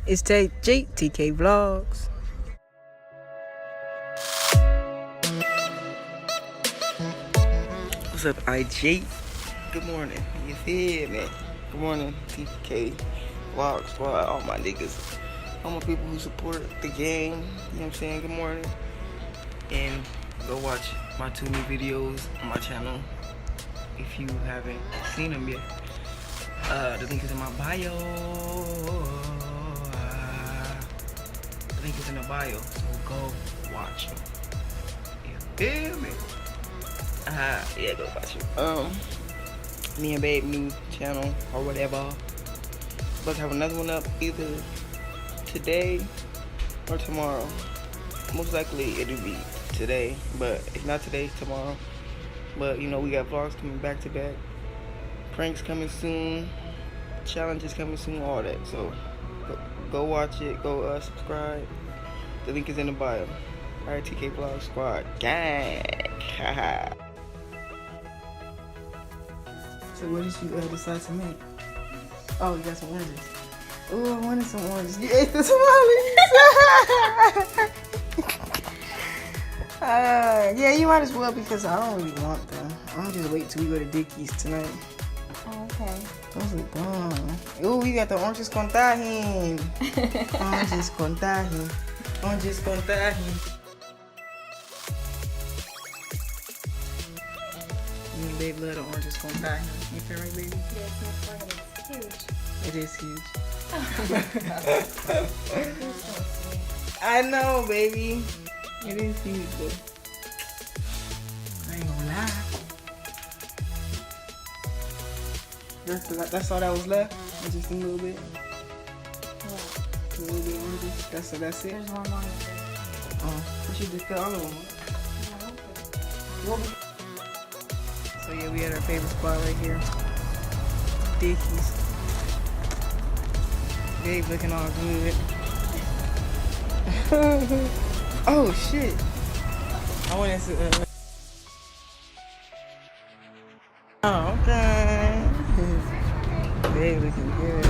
It's TK Vlogs. What's up, IG? Good morning. You feel me? Good morning, TK Vlogs Squad. All my niggas, all my people who support the game. You know what I'm saying? Good morning. And go watch my 2 new videos on my channel if you haven't seen them yet. The link is in my bio. The link is in the bio, so go watch them. You feel me? Yeah, go watch it. Me and Babe new channel or whatever. About to have another one up either today or tomorrow. Most likely it'll be today, but if not today, tomorrow. But you know, we got vlogs coming back to back, pranks coming soon, challenges coming soon, all that. So go watch it, go subscribe. The link is in the bio. Alright, TK Vlog Squad gang. So what did you decide to make? Oh, you got some oranges. Oh, I wanted some oranges. You ate the tamales. Yeah, you might as well because I don't really want them. I'm gonna just wait till we go to Dickie's tonight. Oh, okay. Those look bomb. Oh, we got the oranges con tajín. Oranges con tajín. Oranges con tajín. Me and Babe love the oranges con tajín. You feel me, baby? Yes, that's right. It's huge. It is huge. You're so sweet. I know, baby. It is huge, though. I ain't gonna lie. That's all that was left? Or just a little bit? What? A little bit of oranges? That's it? There's one more. Oh, but you just cut all of them. So yeah, we had our favorite spot right here. Dickie's. Babe looking all good. Oh shit. I wanted to oh, okay. Babe looking good.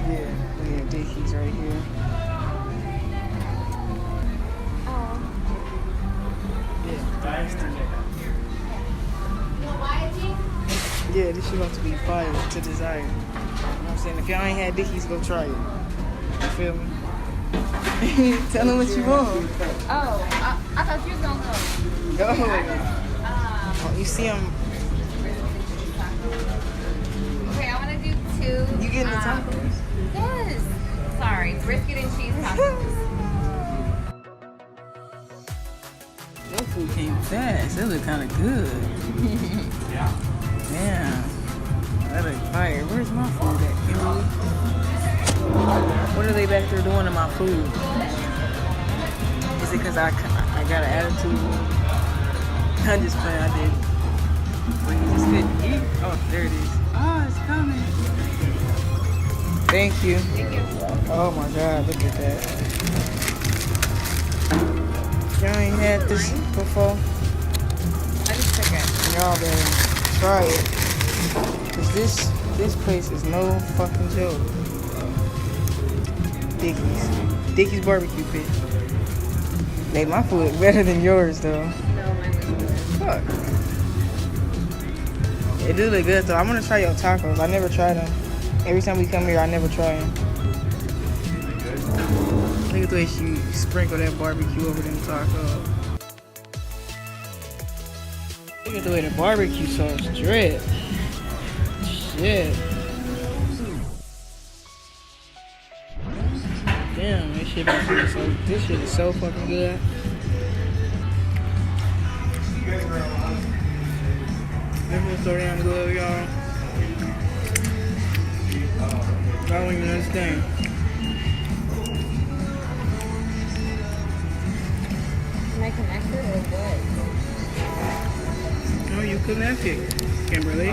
Yeah, we have Dickie's right here. Oh. Yeah, yeah, this shit about to be fire to desire. You know what I'm saying? If y'all ain't had Dickie's, go try it. You feel me? Tell them what you want. Oh, I thought you was gonna go. Go. Oh, you see them. Okay, I want to do 2. You getting the tacos? Yes. Sorry, brisket and cheese tacos. Your food came fast. It look kind of good. Yeah. That look fire. Where's my food at, Kimberly? What are they back there doing to my food? Is it because I got an attitude? I'm just playing. I did. But you just couldn't eat. Oh, there it is. Oh, it's coming. Thank you. Thank you. Oh my God, look at that. Y'all ain't had this before? I just took it. Y'all better try it. Cause this place is no fucking joke. Dickie's barbecue pit. Hey, my food is better than yours though. No, mine was good. Fuck. It do look good though. I'm gonna try your tacos. I never tried them. Every time we come here, I never try them. Look at the way she sprinkle that barbecue over them tacos. Look at the way the barbecue sauce drip. Shit. Damn, this shit is so fucking good. I'm gonna throw down the glove, y'all. I don't even understand. Can I connect it or what? No, you connect it, Kimberly.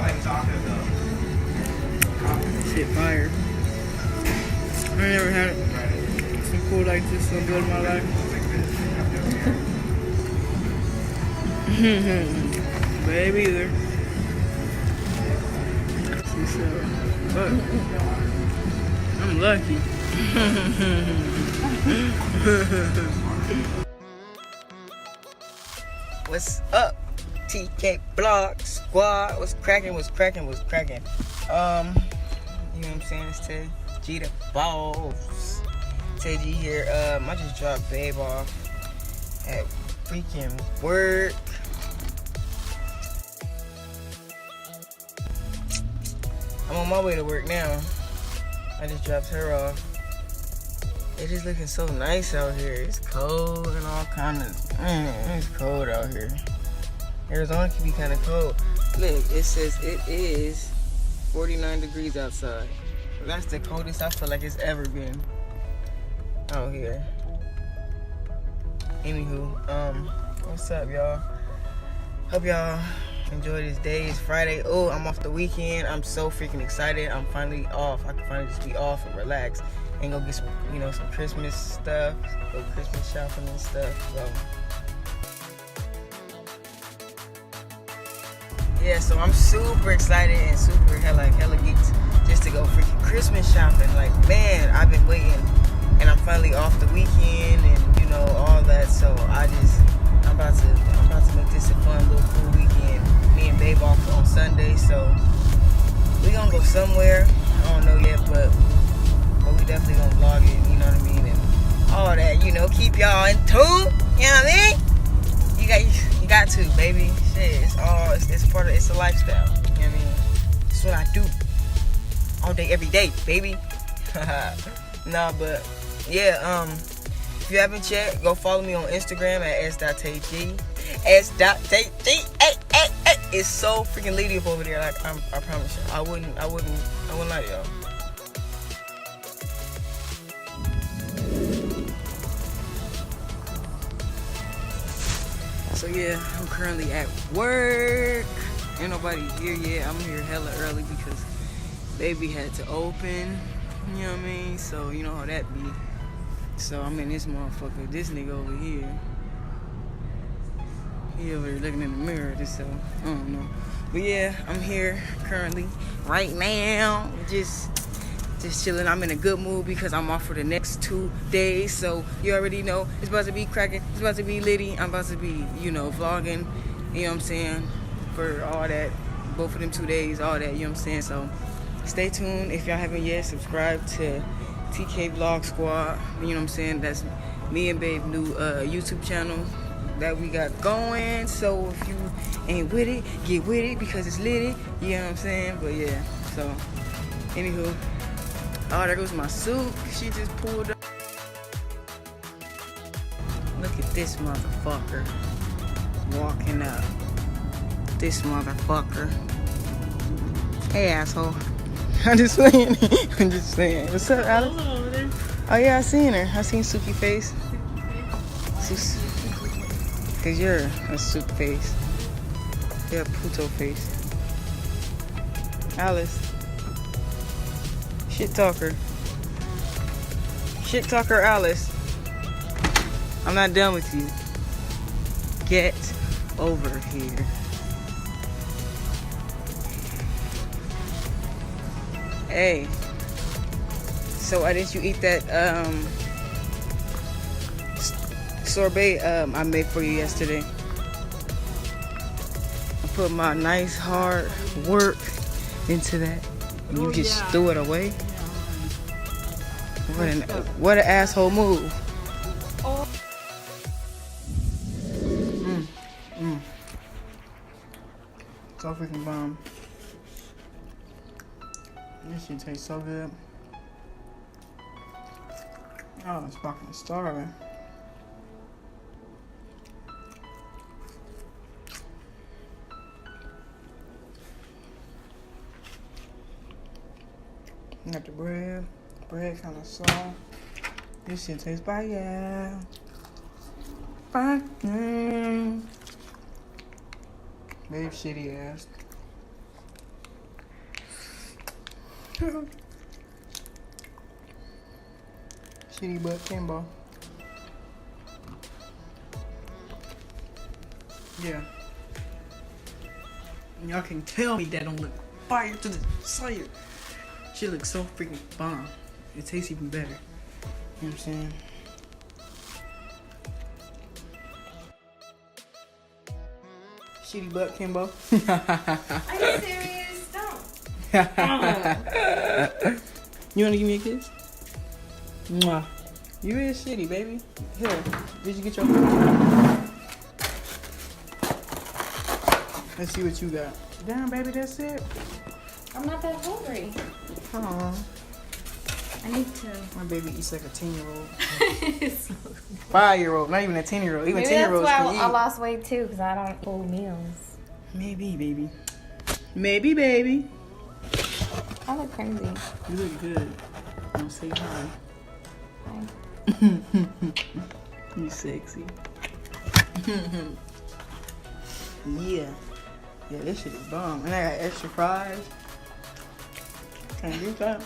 Shit fire. I never had some food like this so good in my life. Baby either. See, so, but I'm lucky. What's up, TK Block Squad? What's cracking? What's cracking? What's cracking? You know what I'm saying? It's Tay G the boss. Tay G here. I just dropped Babe off at freaking work. I'm on my way to work now. I just dropped her off. It is looking so nice out here. It's cold and all kind of. It's cold out here. Arizona can be kind of cold. Look, it says it is 49 degrees outside. That's the coldest I feel like it's ever been out here. Anywho, what's up, y'all? Hope y'all enjoy this day. It's Friday. Oh, I'm off the weekend. I'm so freaking excited. I'm finally off. I can finally just be off and relax and go get some, some Christmas stuff. Go Christmas shopping and stuff. So yeah, so I'm super excited and super hella geeked just to go freaking Christmas shopping. Like, man, I've been waiting, and I'm finally off the weekend and all that. So I'm about to make this a fun little cool weekend. Me and Babe off on Sunday, so we gonna go somewhere. I don't know yet, but we definitely gonna vlog it. You know what I mean, and all that. Keep y'all in tune. You know what I mean? You got to, baby. Shit, it's a lifestyle. You know what I mean? It's what I do all day, every day, baby. Nah, but yeah. If you haven't checked, go follow me on Instagram at s.tayg. s.tayg. It's so freaking litty up over there. Like I promise you, I wouldn't lie to y'all. So yeah, I'm currently at work. Ain't nobody here yet. I'm here hella early because baby had to open. You know what I mean? So you know how that be. So I'm in this motherfucker. This nigga over here. He over here looking in the mirror. So I don't know. But yeah, I'm here currently right now. Just chilling. I'm in a good mood because I'm off for the next 2 days. So you already know it's about to be cracking. It's about to be litty. I'm about to be, vlogging. You know what I'm saying? For all that. Both of them 2 days, all that. You know what I'm saying? So stay tuned. If y'all haven't yet, subscribe to TK Vlog Squad. You know what I'm saying? That's me and Babe new YouTube channel that we got going. So if you ain't with it, get with it because it's litty. You know what I'm saying? But yeah. So anywho. Oh, there goes my suit. She just pulled up. Look at this motherfucker walking up. This motherfucker. Hey, asshole. I'm just saying. What's up, Alex? Oh yeah, I seen her. I seen Suki face. Cause you're a soup face. You're a puto face. Alice. Shit talker. Shit talker Alice. I'm not done with you. Get over here. Hey. So why didn't you eat that sorbet I made for you yesterday? I put my nice hard work into that. And you just threw it away? What an asshole move. So freaking bomb. This shit tastes so good. Oh, it's fucking starving. Got the bread. Bread kind of soft. This shit tastes fire. Fire. Babe, shitty ass. Shitty butt Kimbo. Yeah. Y'all can tell me that don't look fire to the side. She looks so freaking bomb. it tastes even better. You know what I'm saying? Shitty butt, Kimbo. Are you serious? Don't. You wanna give me a kiss? Mwah. You is shitty, baby. Here, did you get your... Let's see what you got. Damn, baby, that's it? I'm not that hungry. Aw. I need to. My baby eats like a 10-year-old. 5-year-old, not even a 10-year-old. Even Maybe that's 10-year-olds why can eat. I lost weight too, because I don't full meals. Maybe, baby. Maybe, baby. I look crazy. You look good. Don't say hi. Hi. You sexy. Yeah. Yeah, this shit is bomb. And I got extra fries. Can't do that.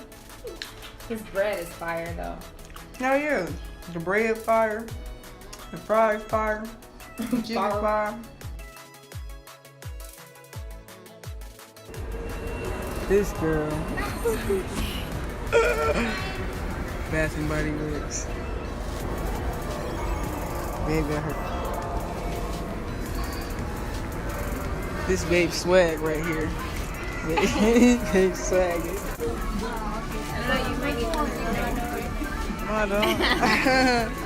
His bread is fire though. Hell yeah. The bread fire. The fries fire. The chicken fire. This girl. Bath and Body Works. Baby, I heard. This babe swag right here. Babe swag. No, I don't.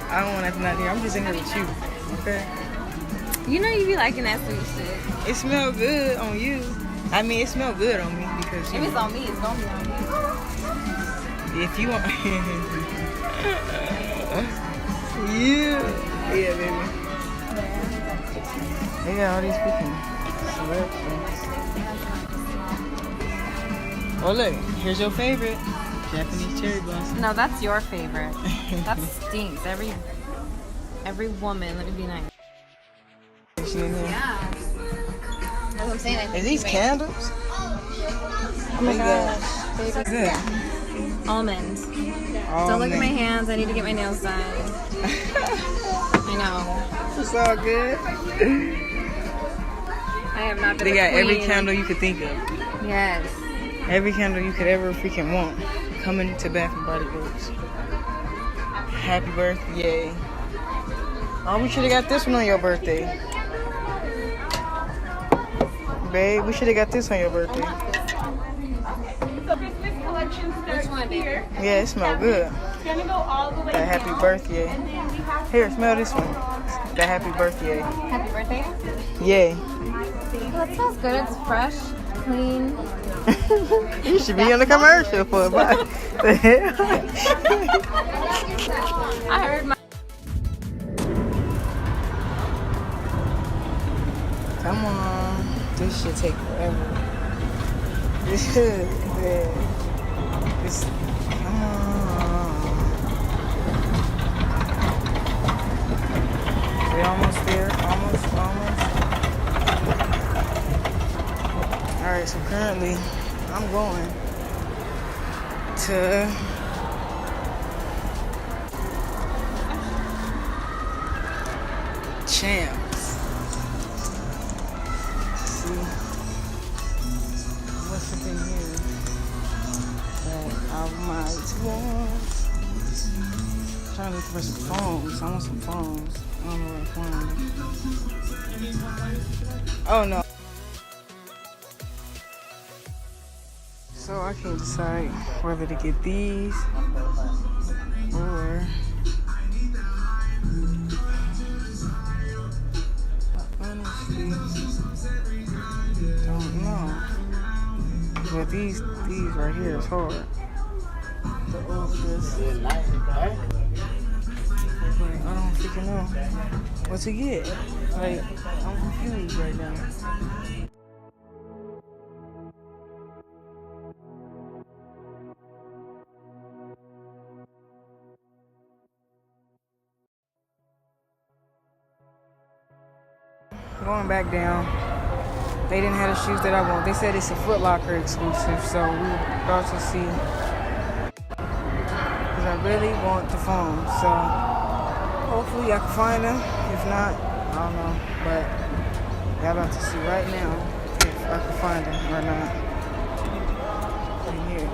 I don't want nothing out here. I'm just in here with you. Okay? You know you be liking that sweet shit. It smells good on you. I mean, it smells good on me because If it's on me, it's gonna be on me. if you want. Yeah, baby. They got all these freaking celebrities. Oh, look, here's your favorite Japanese cherry blossom. No, that's your favorite. That stinks. Every woman, let me be nice. Yeah. That's what I'm saying. Are these candles? Oh my gosh. Good. Almonds. Don't look at my hands. I need to get my nails done. I know. It's all good. I have not been They got a queen. every candle you could think of. Yes. Every candle you could ever freaking want. Coming to Bath and Body Works. Happy birthday. Oh, we should have got this one on your birthday. Babe, we should have got this on your birthday. Christmas collection starts here. Yeah, it smells good. It's gonna go all the way That happy down. birthday. And then we have Here, smell this one. That happy birthday. Happy birthday. Yay. Oh, it smells good. It's fresh, clean. You should be on the commercial for it. The hell? I heard my. Come on. This should take forever. This should. Yeah. This. Come on. We almost there. Almost. Alright, so currently I'm going to Champs. See what's up in here that I might want. I'm trying to look for some phones. I want some phones. I don't know where to find them. Oh no. So I can't decide whether to get these or honestly don't know. But these right here is hard. The Ultras. Like, I don't freaking know what to get. Like, I'm confused right now. Going back down. They didn't have the shoes that I want. They said it's a Foot Locker exclusive, so we about to see. Because I really want the phone, so hopefully I can find them. If not, I don't know. But y'all about to see right now if I can find them or not. In here.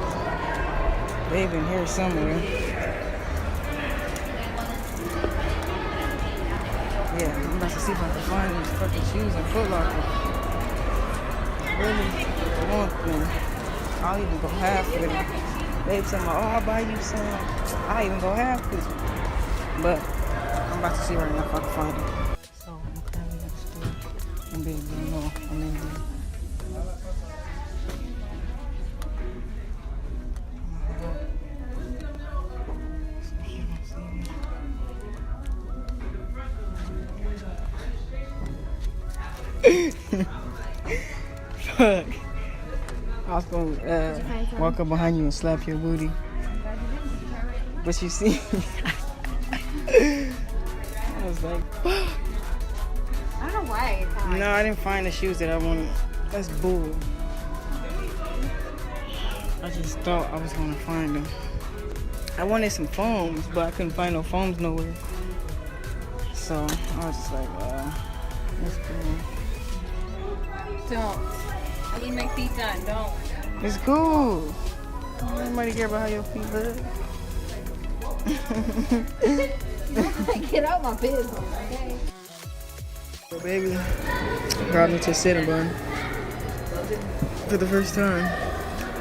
They've been here somewhere. Yeah, I'm about to see if I can find these fucking shoes in Foot Locker. Really want them. I'll even go half with them. They tell me, oh, I'll buy you some. I'll even go half with them. But I'm about to see right now if I can find them. So I'm currently at the store. And baby, you know, I'm in here. Fuck. I was gonna walk up behind you and slap your booty. But you see, I was like, I don't know why. no, I didn't find the shoes that I wanted. That's bull. I just thought I was gonna find them. I wanted some foams, but I couldn't find no foams nowhere. So I was just like, that's cool. Don't. I need my feet done. Don't. It's cool. Nobody care about how your feet look. Get out my business, okay? So baby brought me to Cinnabon for the first time.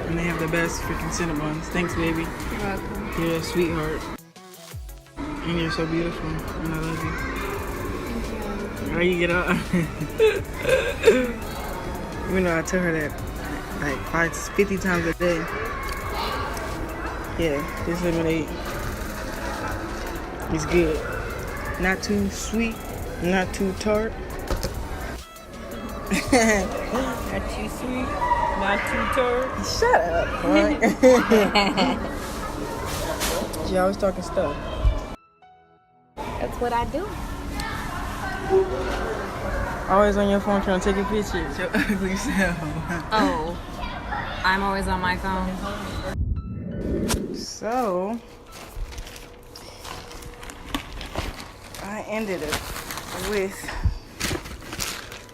And they have the best freaking Cinnabons. Thanks, baby. You're welcome. You're a sweetheart. And you're so beautiful. And I love you. How you get out? Even though I tell her that like 50 times a day. Yeah, this lemonade is good. Not too sweet, not too tart. Not too sweet, not too tart. Shut up, boy. She always talking stuff. That's what I do. Always on your phone trying to take a picture. Your ugly self. Oh, I'm always on my phone. So, I ended up with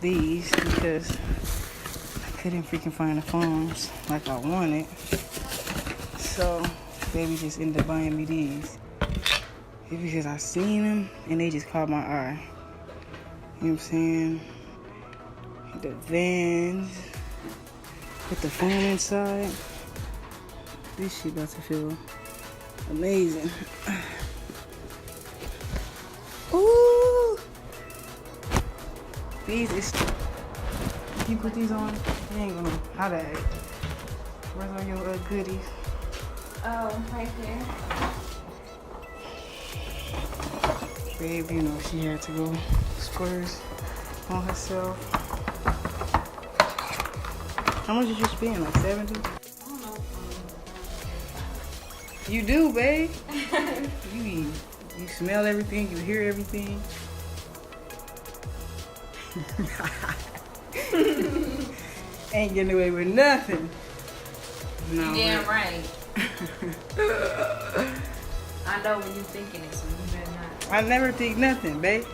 these because I couldn't freaking find the phones like I wanted. So, baby just ended up buying me these. It's because I seen them and they just caught my eye. You know what I'm saying? The Vans with the phone inside. This shit about to feel amazing. Ooh! These is. You put these on, you ain't gonna know how to act. Where's all your goodies? Oh, right there. Babe, you know she had to go splurge on herself. How much did you spend? Like 70? I don't know. You do, babe. You smell everything, you hear everything. Ain't getting away with nothing. No. Damn right. I know when you thinking it, so you better not. I never think nothing, babe.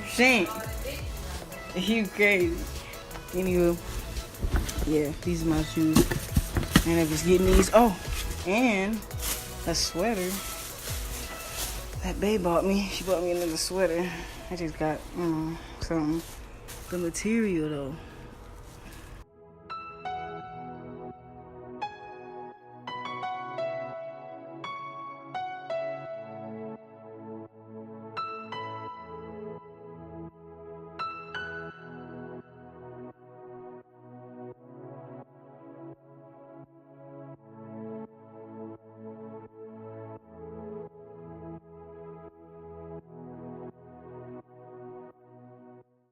Shame. You crazy. Anywho, yeah, these are my shoes. And I was getting these. Oh, and a sweater that babe bought me. She bought me another sweater. I just got something. The material though.